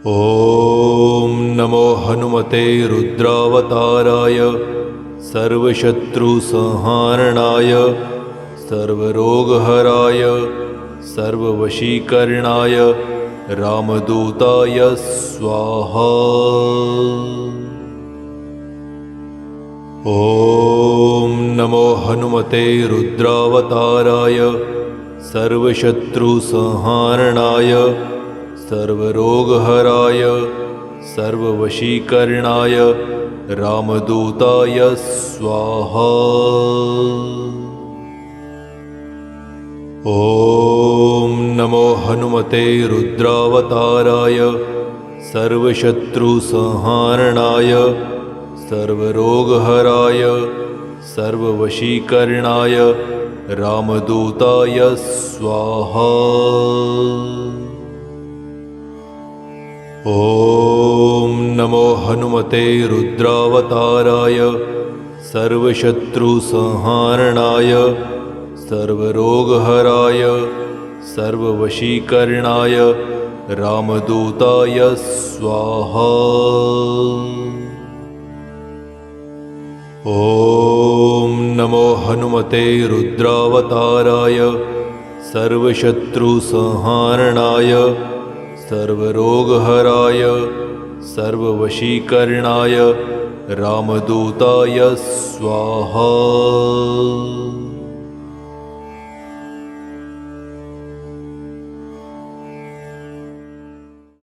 ॐ नमो हनुमते रुद्रावताराय सर्वशत्रुसंहारणाय सर्वरोगहराय सर्ववशीकरणाय रामदूताय स्वाहा। ॐ नमो हनुमते रुद्रावताराय सर्वशत्रुसंहारणाय सर्वरोगहराय सर्ववशीकरणाय रामदूताय स्वाहा। ॐ नमो हनुमते रुद्रावताराय सर्वशत्रुसंहारणाय सर्वरोगहराय सर्ववशीकरणाय रामदूताय स्वाहा। ॐ नमो हनुमते रुद्रावताराय सर्वशत्रुसंहारणाय सर्वरोगहराय सर्ववशीकरणाय रामदूताय स्वाहा। ॐ नमो हनुमते रुद्रावताराय सर्वशत्रुसंहारणाय सर्वरोगहराय सर्ववशीकरणाय रामदूताय स्वाहा।